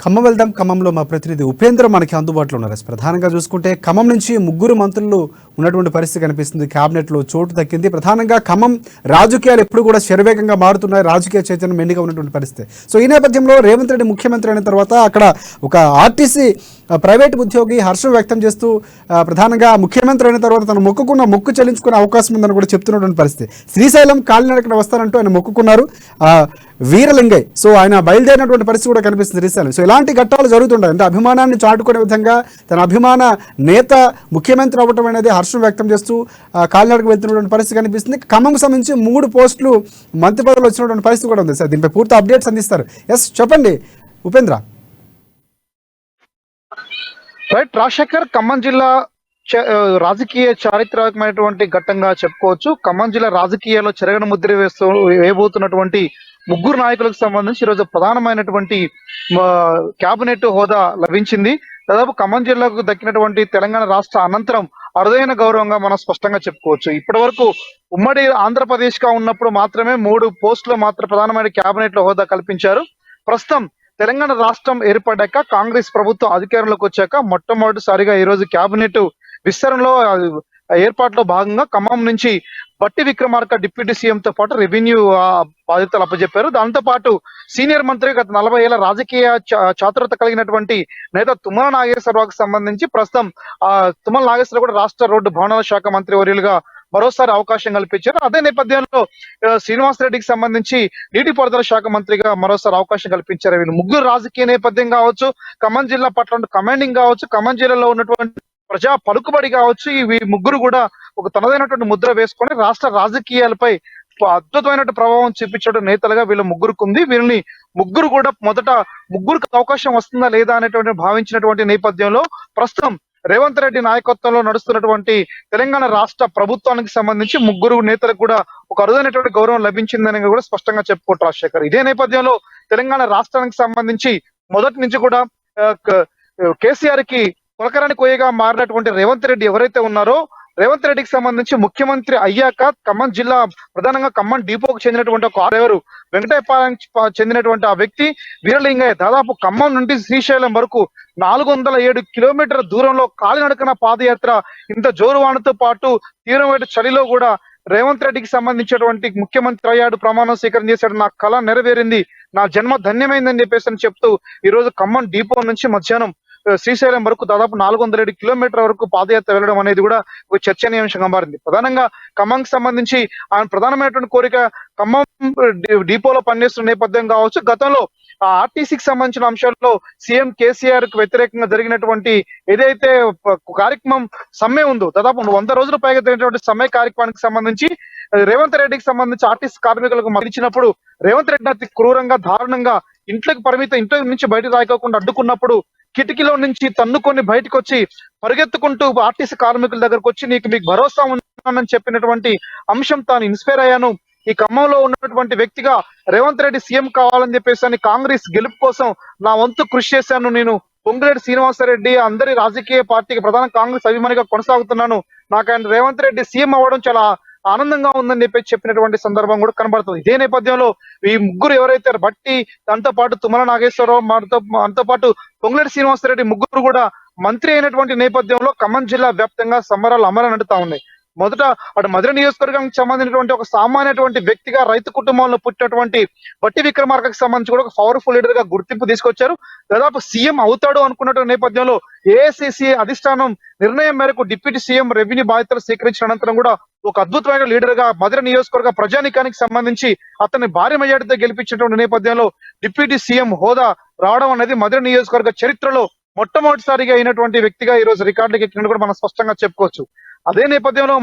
ఖమ్మం వెళ్దాం. ఖమ్మంలో మా ప్రతినిధి ఉపేంద్ర మనకి అందుబాటులో ఉన్నారు. ప్రధానంగా చూసుకుంటే ఖమ్మం నుంచి ముగ్గురు మంత్రులు ఉన్నటువంటి పరిస్థితి కనిపిస్తుంది. క్యాబినెట్లో చోటు దక్కింది. ప్రధానంగా ఖమ్మం రాజకీయాలు ఎప్పుడు కూడా శరవేగంగా మారుతున్నాయి. రాజకీయ చైతన్యం మెండుగా ఉన్నటువంటి పరిస్థితి. సో ఈ నేపథ్యంలో రేవంత్ రెడ్డి ముఖ్యమంత్రి అయిన తర్వాత అక్కడ ఒక ఆర్టీసీ ప్రైవేట్ ఉద్యోగి హర్షం వ్యక్తం చేస్తూ ప్రధానంగా ముఖ్యమంత్రి అయిన తర్వాత తను మొక్కు చెల్లించుకునే అవకాశం ఉందని కూడా చెప్తున్నటువంటి పరిస్థితి. శ్రీశైలం కాలినడకన వస్తారంటూ ఆయన మొక్కుకున్నారు వీరలింగయ్య. సో ఆయన బయలుదేరినటువంటి పరిస్థితి కూడా కనిపిస్తుంది శ్రీశైలం. సో ఇలాంటి ఘట్టాలు జరుగుతుంటాయి. అంటే అభిమానాన్ని చాటుకునే విధంగా తన అభిమాన నేత ముఖ్యమంత్రి అవ్వటం అనేది హర్షం వ్యక్తం చేస్తూ కాలినడక వెళ్తున్నటువంటి పరిస్థితి కనిపిస్తుంది. ఖమ్మం సంబంధించి 3 పోస్టులు మంత్రి పదవులు వచ్చినటువంటి పరిస్థితి కూడా ఉంది. సార్ దీనిపై పూర్తి అప్డేట్స్ అందిస్తారు. ఎస్ చెప్పండి ఉపేంద్ర. రైట్ రాజశేఖర్, ఖమ్మం జిల్లా రాజకీయ చారిత్రాత్మకమైనటువంటి ఘట్టంగా చెప్పుకోవచ్చు. ఖమ్మం జిల్లా రాజకీయాల్లో చెరగని ముద్ర వేయబోతున్నటువంటి ముగ్గురు నాయకులకు సంబంధించి ఈరోజు ప్రధానమైనటువంటి క్యాబినెట్ హోదా లభించింది. దాదాపు ఖమ్మం జిల్లాకు దక్కినటువంటి తెలంగాణ రాష్ట్ర అనంతరం అరుదైన గౌరవంగా మనం స్పష్టంగా చెప్పుకోవచ్చు. ఇప్పటి వరకు ఉమ్మడి ఆంధ్రప్రదేశ్ గా ఉన్నప్పుడు మాత్రమే 3 పోస్టులు మాత్రం ప్రధానమైన క్యాబినెట్ లో హోదా కల్పించారు. ప్రస్తుతం తెలంగాణ రాష్ట్రం ఏర్పడ్డాక కాంగ్రెస్ ప్రభుత్వం అధికారంలోకి వచ్చాక మొట్టమొదటిసారిగా ఈ రోజు క్యాబినెట్ విస్తరణలో ఏర్పాట్లో భాగంగా ఖమ్మం నుంచి బట్టి విక్రమార్క డిప్యూటీ సీఎం తో పాటు రెవెన్యూ బాధ్యతలు అప్పచెప్పారు. దాంతో పాటు సీనియర్ మంత్రి గత 40 ఏళ్ల రాజకీయ చాతురత కలిగినటువంటి నేత తుమ్మల నాగేశ్వరరావుకు సంబంధించి ప్రస్తుతం తుమ్మల నాగేశ్వరరావు కూడా రాష్ట్ర రోడ్డు భవనాల శాఖ మంత్రి వర్యులుగా మరోసారి అవకాశం కల్పించారు. అదే నేపథ్యంలో శ్రీనివాస్ రెడ్డికి సంబంధించి నీటిపారుదల శాఖ మంత్రిగా మరోసారి అవకాశం కల్పించారు. వీళ్ళు ముగ్గురు రాజకీయ నేపథ్యం కావచ్చు, ఖమ్మం జిల్లా పట్ల కమాండింగ్ కావచ్చు, ఖమ్మం జిల్లాలో ఉన్నటువంటి ప్రజా పలుకుబడి కావచ్చు, ఈ ముగ్గురు కూడా ఒక తనదైనటువంటి ముద్ర వేసుకొని రాష్ట్ర రాజకీయాలపై అద్భుతమైనటువంటి ప్రభావం చూపించడం నేతలుగా వీళ్ళ ముగ్గురుకు ఉంది. వీళ్ళని ముగ్గురు కూడా మొదట ముగ్గురికి అవకాశం వస్తుందా లేదా అనేటువంటి భావించినటువంటి నేపథ్యంలో ప్రస్తుతం రేవంత్ రెడ్డి నాయకత్వంలో నడుస్తున్నటువంటి తెలంగాణ రాష్ట్ర ప్రభుత్వానికి సంబంధించి ముగ్గురు నేతలకు కూడా ఒక అరుదైనటువంటి గౌరవం లభించిందని కూడా స్పష్టంగా చెప్పుకోవచ్చు రాజశేఖర్. ఇదే నేపథ్యంలో తెలంగాణ రాష్ట్రానికి సంబంధించి మొదటి నుంచి కూడా కేసీఆర్ కి కొలకరాని కొయ్యగా మారినటువంటి రేవంత్ రెడ్డి ఎవరైతే ఉన్నారో, రేవంత్ రెడ్డికి సంబంధించి ముఖ్యమంత్రి అయ్యాక ఖమ్మం జిల్లా ప్రధానంగా ఖమ్మం డిపోకు చెందినటువంటి ఒక డ్రైవరు వెంకటేపాలెం చెందినటువంటి ఆ వ్యక్తి వీరలింగయ్య దాదాపు ఖమ్మం నుండి శ్రీశైలం వరకు 407 కిలోమీటర్ల దూరంలో కాలినడకన పాదయాత్ర, ఇంత జోరువానతో పాటు తీవ్రమైన చలిలో కూడా రేవంత్ రెడ్డికి సంబంధించినటువంటి ముఖ్యమంత్రి అయ్యాడు, ప్రమాణం స్వీకారం చేశాడు, నా కళ నెరవేరింది, నా జన్మ ధన్యమైందని చెప్పేసి చెప్తూ ఈ రోజు ఖమ్మం డిపో నుంచి మధ్యాహ్నం శ్రీశైలం వరకు దాదాపు 407 కిలోమీటర్ల వరకు పాదయాత్ర వెళ్ళడం అనేది కూడా ఒక చర్చనీయాంశంగా మారింది. ప్రధానంగా ఖమ్మంకి సంబంధించి ఆయన ప్రధానమైనటువంటి కోరిక ఖమ్మం డిపోలో పనిచేస్తున్న నేపథ్యం కావచ్చు, గతంలో ఆర్టీసీకి సంబంధించిన అంశాల్లో సీఎం కేసీఆర్ కు వ్యతిరేకంగా జరిగినటువంటి ఏదైతే కార్యక్రమం సమ్మె ఉందో, దాదాపు 100 రోజుల పైగా జరిగినటువంటి సమ్మె కార్యక్రమానికి సంబంధించి రేవంత్ రెడ్డికి సంబంధించి ఆర్టీసీ కార్మికులకు మరణించినప్పుడు రేవంత్ రెడ్డి అతి క్రూరంగా దారుణంగా ఇంట్లో నుంచి బయట రాయకోకుండా అడ్డుకున్నప్పుడు కిటికీలో నుంచి తన్నుకొని బయటకు వచ్చి పరిగెత్తుకుంటూ ఆర్టీసీ కార్మికుల దగ్గరకు వచ్చి మీకు భరోసా ఉందని చెప్పినటువంటి అంశం తాను ఇన్స్పైర్ అయ్యాను. ఈ ఖమ్మంలో ఉన్నటువంటి వ్యక్తిగా రేవంత్ రెడ్డి సీఎం కావాలని చెప్పేసి కాంగ్రెస్ గెలుపు కోసం నా వంతు కృషి చేశాను. నేను పొంగిరెడ్డి శ్రీనివాసరెడ్డి అందరి రాజకీయ పార్టీకి ప్రధాన కాంగ్రెస్ అభిమానిగా కొనసాగుతున్నాను. నాకు ఆయన రేవంత్ రెడ్డి సీఎం అవ్వడం చాలా ఆనందంగా ఉందని చెప్పినటువంటి సందర్భం కూడా కనబడుతుంది. ఇదే నేపథ్యంలో ఈ ముగ్గురు ఎవరైతే బట్టి, దాంతో పాటు తుమ్మల నాగేశ్వరరావు, దాంతో పాటు పొంగిరెడ్డి శ్రీనివాసరెడ్డి ముగ్గురు కూడా మంత్రి అయినటువంటి నేపథ్యంలో ఖమ్మం జిల్లా వ్యాప్తంగా సంబరాలు అమలు నడుతా ఉన్నాయి. మొదట అటు మధుర నియోజకవర్గానికి సంబంధించినటువంటి ఒక సామాన్యటువంటి వ్యక్తిగా రైతు కుటుంబంలో పుట్టినటువంటి బట్టి విక్రమార్కకి సంబంధించి కూడా ఒక పవర్ఫుల్ లీడర్ గా గుర్తింపు తీసుకొచ్చారు. దాదాపు సీఎం అవుతాడు అనుకున్నటువంటి నేపథ్యంలో ఏఐసిసి అధిష్టానం నిర్ణయం మేరకు డిప్యూటీ సీఎం రెవెన్యూ బాధ్యతలు స్వీకరించిన అనంతరం కూడా ఒక అద్భుతమైన లీడర్ గా మధుర నియోజకవర్గ ప్రజానికానికి సంబంధించి అతన్ని భారీ మెజార్టీతో గెలిపించినటువంటి నేపథ్యంలో డిప్యూటీ సీఎం హోదా రావడం అనేది మధుర నియోజకవర్గ చరిత్రలో మొట్టమొదటిసారిగా అయినటువంటి వ్యక్తిగా ఈ రోజు రికార్డుకి ఎక్కినట్టు కూడా మనం స్పష్టంగా చెప్పుకోవచ్చు. అదే నేపథ్యంలో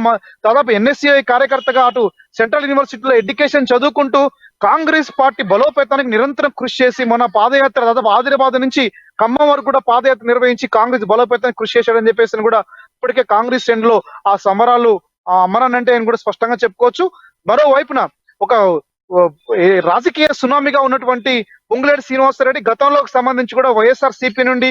దాదాపు ఎన్ఎస్సీఐ కార్యకర్తగా అటు సెంట్రల్ యూనివర్సిటీలో ఎడ్యుకేషన్ చదువుకుంటూ కాంగ్రెస్ పార్టీ బలోపేతానికి నిరంతరం కృషి చేసి మన పాదయాత్ర దాదాపు ఆదిలాబాద్ నుంచి ఖమ్మం వరకు కూడా పాదయాత్ర నిర్వహించి కాంగ్రెస్ బలోపేతానికి కృషి చేశాడని చెప్పేసి కూడా ఇప్పటికే కాంగ్రెస్ శ్రేణిలో ఆ సమరాలు అమరానంటే ఆయన కూడా స్పష్టంగా చెప్పుకోవచ్చు. మరోవైపున ఒక రాజకీయ సునామీగా ఉన్నటువంటి పొంగులేటి శ్రీనివాసరెడ్డి గతంలోకి సంబంధించి కూడా వైఎస్ఆర్ సిపి నుండి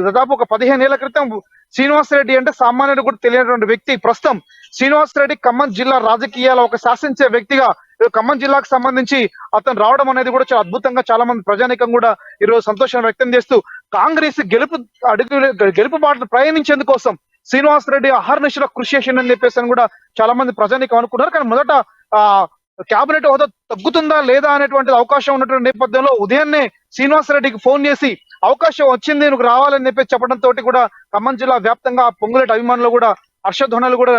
దాదాపు ఒక 15 ఏళ్ల క్రితం శ్రీనివాసరెడ్డి అంటే సామాన్యుడు కూడా తెలియనటువంటి వ్యక్తి ప్రస్తుతం శ్రీనివాసరెడ్డి ఖమ్మం జిల్లా రాజకీయాల ఒక శాసించే వ్యక్తిగా ఖమ్మం జిల్లాకు సంబంధించి అతను రావడం అనేది కూడా చాలా అద్భుతంగా చాలా మంది ప్రజానీకం కూడా ఈరోజు సంతోషం వ్యక్తం చేస్తూ కాంగ్రెస్ గెలుపు బాటను ప్రయాణించేందుకోసం శ్రీనివాస్ రెడ్డి అహర్నిశలో కృషి చేసిందని చెప్పేసి అని కూడా చాలా మంది ప్రజానీకం అనుకున్నారు. కానీ మొదట ఆ కేబినెట్ హోదా తగ్గుతుందా లేదా అనేటువంటి అవకాశం ఉన్నటువంటి నేపథ్యంలో ఉదయాన్నే శ్రీనివాస్ రెడ్డికి ఫోన్ చేసి అవకాశం వచ్చింది నువ్వు రావాలని చెప్పి చెప్పడంతో కూడా ఖమ్మం జిల్లా వ్యాప్తంగా పొంగులేటి అభిమానులు కూడా హర్షధ్వనులు కూడా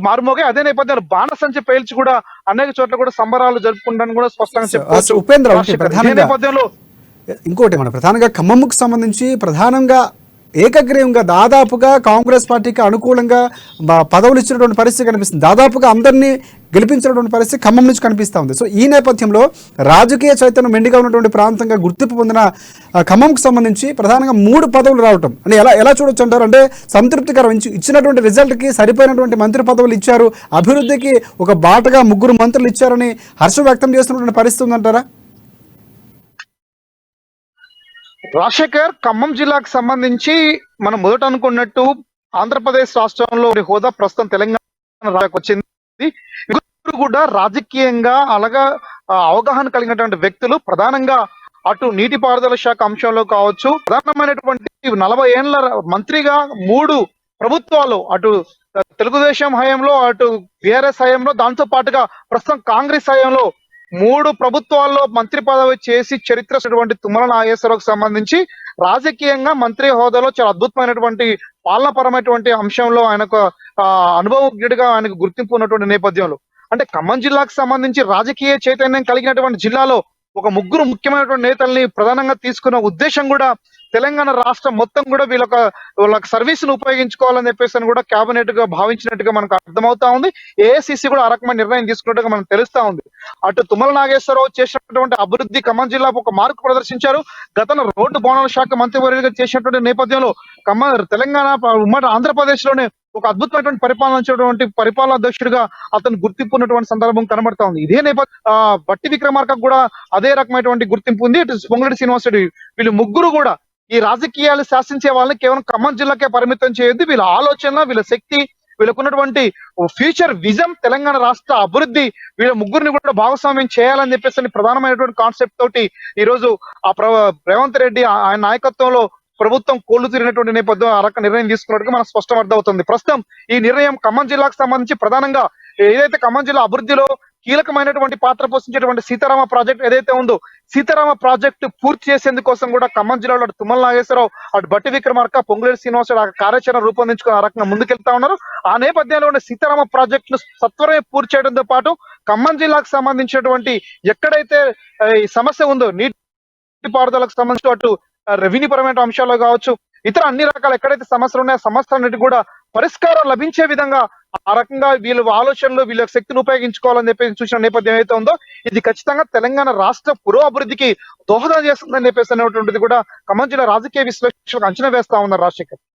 మారుమోగాయి. అదే నేపథ్యంలో బాణసంచి పేల్చి కూడా అనేక చోట్ల కూడా సంబరాలు జరుపుకుంటాను కూడా స్పష్టంగా చెప్పుకోవచ్చు. ఉపేంద్ర నేపథ్యంలో ఇంకోటి మన ప్రధానంగా ఖమ్మంకు సంబంధించి ప్రధానంగా ఏకగ్రీవంగా దాదాపుగా కాంగ్రెస్ పార్టీకి అనుకూలంగా పదవులు ఇచ్చినటువంటి పరిస్థితి కనిపిస్తుంది. దాదాపుగా అందరినీ గెలిపించినటువంటి పరిస్థితి ఖమ్మం నుంచి కనిపిస్తూ ఉంది. సో ఈ నేపథ్యంలో రాజకీయ చైతన్యం మెండుగా ఉన్నటువంటి ప్రాంతంగా గుర్తింపు పొందిన ఖమ్మంకు సంబంధించి ప్రధానంగా 3 పదవులు రావటం అంటే ఎలా చూడొచ్చు అంటారు? అంటే సంతృప్తికరం ఇచ్చినటువంటి రిజల్ట్కి సరిపోయినటువంటి మంత్రి పదవులు ఇచ్చారు, అభివృద్ధికి ఒక బాటగా 3 మంత్రులు ఇచ్చారని హర్షం వ్యక్తం చేస్తున్నటువంటి పరిస్థితి ఉందంటారా? రాజశేఖర్ ఖమ్మం జిల్లాకు సంబంధించి మనం మొదట అనుకున్నట్టు ఆంధ్రప్రదేశ్ రాష్ట్రంలో హోదా ప్రస్తుతం తెలంగాణ వచ్చింది. కూడా రాజకీయంగా అలాగా అవగాహన కలిగినటువంటి వ్యక్తులు ప్రధానంగా అటు నీటిపారుదల శాఖ అంశంలో కావచ్చు, ప్రధానమైనటువంటి 40 ఏళ్ల మంత్రిగా 3 ప్రభుత్వాలు అటు తెలుగుదేశం హయాంలో అటు బీఆర్ఎస్ హయాంలో దాంతో పాటుగా ప్రస్తుతం కాంగ్రెస్ హయాంలో 3 ప్రభుత్వాల్లో మంత్రి పదవి చేసి చరిత్రటువంటి తుమ్మల నాగేశ్వరరావుకు సంబంధించి రాజకీయంగా మంత్రి హోదాలో చాలా అద్భుతమైనటువంటి పాలనపరమైనటువంటి అంశంలో ఆయనకు అనుభవజ్ఞుడిగా ఆయనకు గుర్తింపు ఉన్నటువంటి నేపథ్యంలో అంటే ఖమ్మం జిల్లాకు సంబంధించి రాజకీయ చైతన్యం కలిగినటువంటి జిల్లాలో ఒక 3 ముఖ్యమైనటువంటి నేతల్ని ప్రధానంగా తీసుకున్న ఉద్దేశం కూడా తెలంగాణ రాష్ట్రం మొత్తం కూడా వీళ్ళ సర్వీస్ ను ఉపయోగించుకోవాలని చెప్పేసి కూడా కేబినెట్ గా భావించినట్టుగా మనకు అర్థమవుతా ఉంది. ఏఐసిసి కూడా ఆ రకమైన నిర్ణయం తీసుకున్నట్టుగా మనకు తెలుస్తా ఉంది. అటు తుమ్మల నాగేశ్వరరావు చేసినటువంటి అభివృద్ధి ఖమ్మం జిల్లాకు ఒక మార్కు ప్రదర్శించారు. గతంలో రోడ్డు భవనాల శాఖ మంత్రివర్యులుగా చేసినటువంటి నేపథ్యంలో తెలంగాణ ఉమ్మడి ఆంధ్రప్రదేశ్ లోనే ఒక అద్భుతమైనటువంటి పరిపాలన అధ్యక్షుడిగా అతను గుర్తింపు ఉన్నటువంటి సందర్భం కనబడతా ఉంది. ఇదే నేపథ్యం బట్టి విక్రమార్కకు కూడా అదే రకమైనటువంటి గుర్తింపు ఉంది. ఇటు పొంగులేటి శ్రీనివాస్ రెడ్డి వీళ్ళు 3 కూడా ఈ రాజకీయాలు శాసించే వాళ్ళని కేవలం ఖమ్మం జిల్లాకే పరిమితం చేయొద్దు. వీళ్ళ ఆలోచన, వీళ్ళ శక్తి, వీళ్ళకున్నటువంటి ఫ్యూచర్ విజన్, తెలంగాణ రాష్ట్ర అభివృద్ధి వీళ్ళ 3ని కూడా భాగస్వామ్యం చేయాలని చెప్పేసి ప్రధానమైనటువంటి కాన్సెప్ట్ తోటి ఈ రోజు రేవంత్ రెడ్డి ఆయన నాయకత్వంలో ప్రభుత్వం కోళ్లు తిరిగినటువంటి నేపథ్యం ఆ రకం నిర్ణయం తీసుకున్నట్టుగా మనకు స్పష్టం అర్థమవుతుంది. ప్రస్తుతం ఈ నిర్ణయం ఖమ్మం జిల్లాకు సంబంధించి ప్రధానంగా ఏదైతే ఖమ్మం జిల్లా అభివృద్ధిలో కీలకమైనటువంటి పాత్ర పోషించేటువంటి సీతారామ ప్రాజెక్ట్ ఏదైతే ఉందో సీతారామ ప్రాజెక్టు పూర్తి చేసేందుకోసం కూడా ఖమ్మం జిల్లాలో అటు తుమ్మల నాగేశ్వరరావు అటు బట్టి విక్రమార్క పొంగులేటి శ్రీనివాసరావు కార్యాచరణ రూపొందించుకుని ఆ రకంగా ముందుకెళ్తా ఉన్నారు. ఆ నేపథ్యంలో ఉన్న సీతారామ ప్రాజెక్టును సత్వరమే పూర్తి చేయడంతో పాటు ఖమ్మం జిల్లాకు సంబంధించినటువంటి ఎక్కడైతే ఈ సమస్య ఉందో నీటిపారుదలకు సంబంధించి అటు రెవెన్యూ పరమైన అంశాల్లో కావచ్చు, ఇతర అన్ని రకాల ఎక్కడైతే సమస్యలు ఉన్నాయో సమస్యలన్నిటి కూడా పరిష్కారం లభించే విధంగా ఆ రకంగా వీళ్ళ ఆలోచనలు వీళ్ళ శక్తిని ఉపయోగించుకోవాలని చెప్పి చూసిన నేపథ్యం ఏదైతే ఉందో ఇది ఖచ్చితంగా తెలంగాణ రాష్ట్ర పురోభివృద్ధికి దోహదం చేస్తుందని చెప్పేసి అనేటువంటిది కూడా ఖమ్మం జిల్లా రాజకీయ విశ్లేషకులకు అంచనా వేస్తా ఉన్నారు రాజశేఖర్.